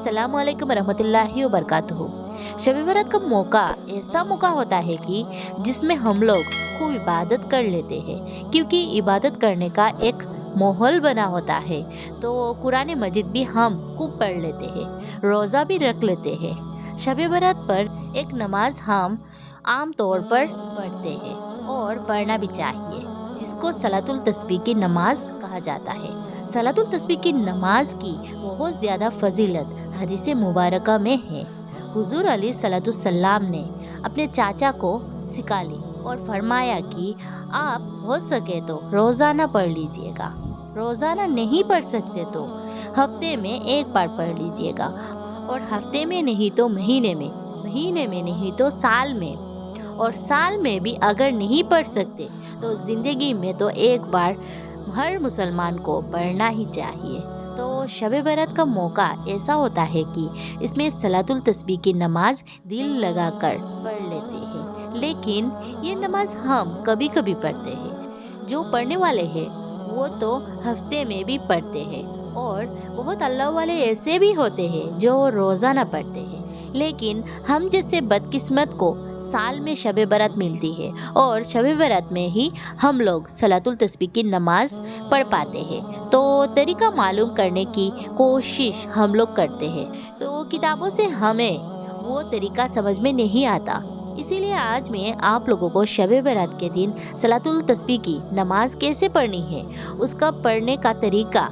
अस्सलामु अलैकुम रहमतुल्लाहि व बरकातुहू। शब बरात का मौका ऐसा मौका होता है कि जिसमें हम लोग खूब इबादत कर लेते हैं, क्योंकि इबादत करने का एक माहौल बना होता है। तो कुरान मजिद भी हम खूब पढ़ लेते हैं, रोज़ा भी रख लेते हैं। शब बरात पर एक नमाज हम आम तौर पर पढ़ते हैं और पढ़ना भी चाहिए, जिसको सलातुल तस्बीह की नमाज कहा जाता है। सलातुल तस्बीह की नमाज की बहुत ज़्यादा फजीलत हदीस मुबारका में है। हुजूर अली सल्लल्लाहु ने अपने चाचा को सिखा ली और फरमाया कि आप हो सके तो रोज़ाना पढ़ लीजिएगा, रोज़ाना नहीं पढ़ सकते तो हफ्ते में एक बार पढ़ लीजिएगा, और हफ्ते में नहीं तो महीने में, महीने में नहीं तो साल में, और साल में भी अगर नहीं पढ़ सकते तो ज़िंदगी में तो एक बार हर मुसलमान को पढ़ना ही चाहिए। तो शब बरात का मौका ऐसा होता है कि इसमें सलातुल तस्बीह की नमाज दिल लगाकर पढ़ लेते हैं, लेकिन ये नमाज हम कभी कभी पढ़ते हैं। जो पढ़ने वाले हैं वो तो हफ्ते में भी पढ़ते हैं, और बहुत अल्लाह वाले ऐसे भी होते हैं जो रोज़ाना पढ़ते हैं। लेकिन हम जैसे बदकिस्मत को साल में शब बरात मिलती है, और शब बरात में ही हम लोग सलातुल तस्बीह की नमाज पढ़ पाते हैं। तो तरीका मालूम करने की कोशिश हम लोग करते हैं, तो किताबों से हमें वो तरीका समझ में नहीं आता। इसीलिए आज मैं आप लोगों को शब बरात के दिन सलातुल तस्बीह की नमाज कैसे पढ़नी है, उसका पढ़ने का तरीका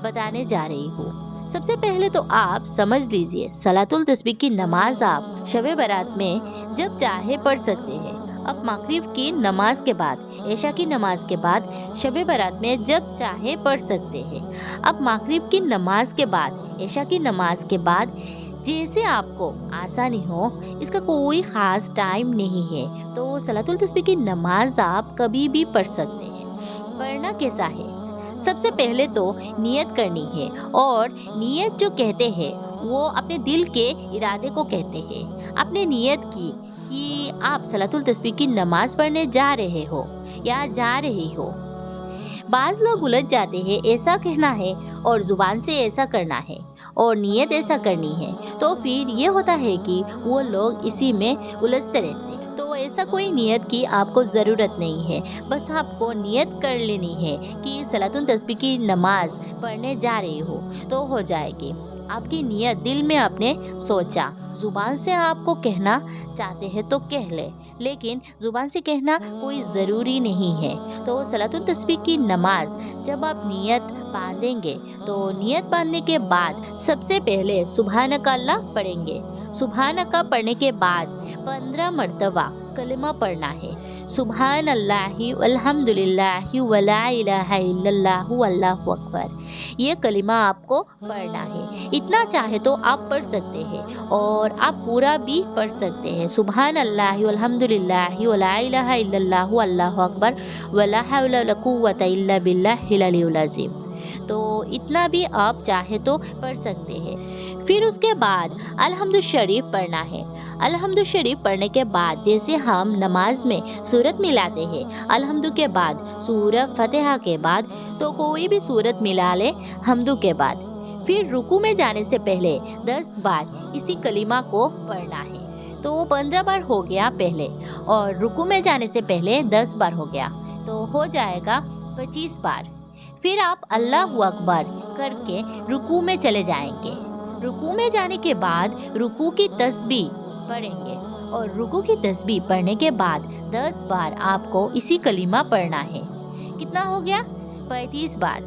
बताने जा रही हूँ। सबसे पहले तो आप समझ लीजिए, सलातुल तस्बीह की नमाज आप शब बरात में जब चाहे पढ़ सकते हैं। अब मगरिब की नमाज के बाद, ऐशा की नमाज के बाद शब बरात में जब चाहे पढ़ सकते हैं। अब मगरिब की नमाज के बाद, ऐशा की नमाज के बाद जैसे आपको आसानी हो, इसका कोई ख़ास टाइम नहीं है। तो सलातुल तस्बीह की नमाज आप कभी भी पढ़ सकते हैं। पढ़ना कैसा है? सबसे पहले तो नियत करनी है, और नियत जो कहते हैं वो अपने दिल के इरादे को कहते हैं। आपने नियत की कि आप सलातुल तस्बीह की नमाज पढ़ने जा रहे हो या जा रही हो। बाज़ लोग उलझ जाते हैं, ऐसा कहना है और ज़ुबान से ऐसा करना है और नियत ऐसा करनी है, तो फिर ये होता है कि वो लोग इसी में उलझते रहते हैं। तो ऐसा कोई नियत की आपको ज़रूरत नहीं है, बस आपको नियत कर लेनी है कि सलातुल तस्बीह की नमाज पढ़ने जा रही हो तो हो जाएगी। आपकी नियत दिल में आपने सोचा, ज़ुबान से आपको कहना चाहते हैं तो कह ले, लेकिन ज़ुबान से कहना कोई ज़रूरी नहीं है। तो सलातुल तस्बीह की नमाज जब आप नियत बांधेंगे, तो नियत बांधने के बाद सबसे पहले सुबहानक अल्लाह पढ़ेंगे। सुबहानक पढ़ने के बाद 15 मरतबा कलिमा पढ़ना है। सुबहान अल्लाहि वल्हम्दुलिल्लाहि वला इलाहा इल्लल्लाहु अल्लाहु अकबर, ये कलिमा आपको पढ़ना है। इतना चाहे तो आप पढ़ सकते हैं, और आप पूरा भी पढ़ सकते हैं। सुबहान अल्लाहि वल्हम्दुलिल्लाहि वला इलाहा इल्लल्लाहु अल्लाहु अकबर वला हौला वला कुव्वता इल्ला बिल्लाहिल अलियुल अज़ीम। तो इतना भी आप चाहे तो पढ़ सकते हैं। फिर उसके बाद अलहम्दु शरीफ पढ़ना है। अलहम्दु शरीफ पढ़ने के बाद जैसे हम नमाज में सूरत मिलाते हैं, अलहम्दु के बाद सूरत फतिहा के बाद, तो कोई भी सूरत मिला ले हम्दु के बाद। फिर रुकू में जाने से पहले 10 बार इसी कलिमा को पढ़ना है। तो 15 बार हो गया पहले, और रुकू में जाने से पहले 10 बार हो गया, तो हो जाएगा 25 बार। फिर आप अल्लाहु अकबर करके रुकू में चले जाएंगे। रुकू में जाने के बाद रुकू की तस्बीह पढ़ेंगे, और रुकू की तस्बीह पढ़ने के बाद 10 बार आपको इसी कलिमा पढ़ना है। कितना हो गया? 35 बार।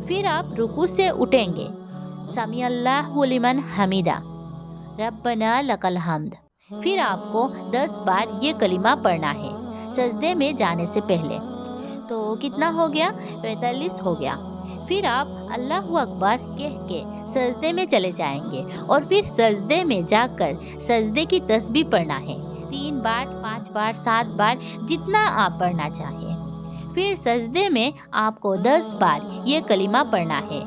फिर आप रुकू से उठेंगे, समी अल्लाहु लिमन हमीदा, रब्बना लकल हम्द। फिर आपको 10 बार ये कलिमा पढ़ना है सजदे में जाने से पहले। तो कितना हो गया? 45 हो गया। फिर आप अल्लाहु अकबर कह के सजदे में चले जाएंगे, और फिर सजदे में जाकर सजदे की तस्बीह पढ़ना है 3 बार, 5 बार, 7 बार, जितना आप पढ़ना चाहें। फिर सजदे में आपको 10 बार ये कलिमा पढ़ना है।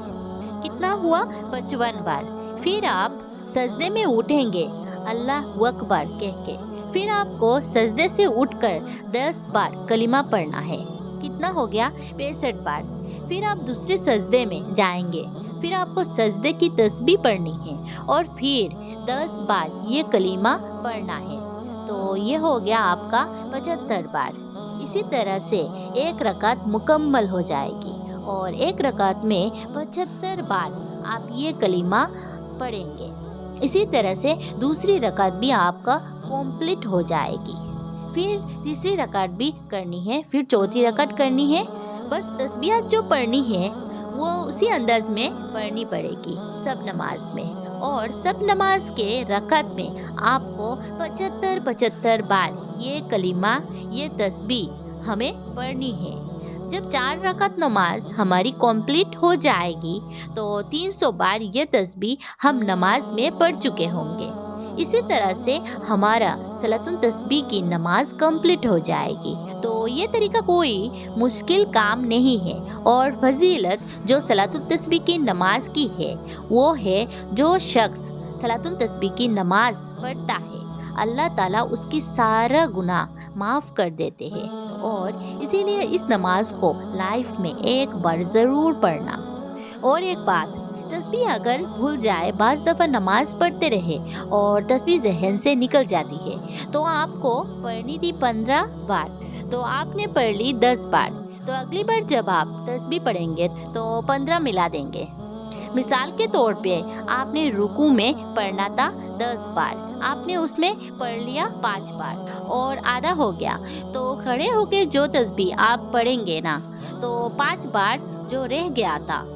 कितना हुआ? 55 बार। फिर आप सजदे में उठेंगे अल्लाहु अकबर कह के। फिर आपको सजदे से उठकर 10 बार कलिमा पढ़ना है। कितना हो गया? 65 बार। फिर आप दूसरे सजदे में जाएंगे फिर आपको सजदे की तस्बीह पढ़नी है और फिर 10 बार ये कलीमा पढ़ना है। तो ये हो गया आपका 75 बार। इसी तरह से एक रकात मुकम्मल हो जाएगी और एक रकात में 75 बार आप ये कलीमा पढ़ेंगे। इसी तरह से दूसरी रकात भी आपका कंप्लीट हो जाएगी। फिर तीसरी रकात भी करनी है, फिर चौथी रकात करनी है। बस तस्बीहात जो पढ़नी है वो उसी अंदाज में पढ़नी पड़ेगी सब नमाज में। और सब नमाज के रकात में आपको 75 बार ये कलीमा, ये तस्बीह हमें पढ़नी है। जब 4 रकात नमाज हमारी कंप्लीट हो जाएगी तो 300 बार ये तस्बीह हम नमाज में पढ़ चुके होंगे। इसी तरह से हमारा सलातुल तस्बीह की नमाज कंप्लीट हो जाएगी। तो ये तरीका कोई मुश्किल काम नहीं है और फजीलत जो सलातुल तस्बीह की नमाज की है वो है जो शख्स सलातुल तस्बीह की नमाज पढ़ता है अल्लाह ताला उसकी सारा गुनाह माफ़ कर देते हैं। और इसीलिए इस नमाज को लाइफ में एक बार ज़रूर पढ़ना। और एक बात, तस्बीह अगर भूल जाए, बाज़ दफ़ा नमाज पढ़ते रहे और तस्बीह जहन से निकल जाती है तो आपको पढ़नी थी 15 बार, तो आपने पढ़ ली 10 बार। तो अगली बार जब आप तस्बीह पढ़ेंगे तो 15 मिला देंगे। मिसाल के तौर पे आपने रुकू में पढ़ना था 10 बार, आपने उसमें पढ़ लिया 5 बार और आधा हो गया। तो खड़े होके जो तस्बीह आप पढ़ेंगे ना, तो 5 बार जो रह गया था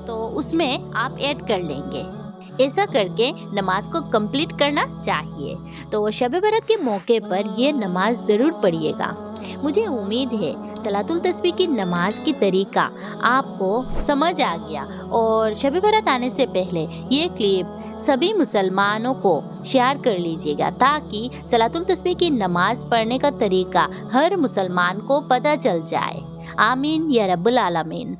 तो उसमें आप ऐड कर लेंगे। ऐसा करके नमाज को कंप्लीट करना चाहिए। तो शब बरात के मौके पर ये नमाज ज़रूर पढ़िएगा। मुझे उम्मीद है सलातुल तस्बीह की नमाज की तरीका आपको समझ आ गया। और शब बरात आने से पहले ये क्लिप सभी मुसलमानों को शेयर कर लीजिएगा ताकि सलातुल तस्बीह की नमाज पढ़ने का तरीका हर मुसलमान को पता चल जाए। आमीन या रब्बुल आलमीन।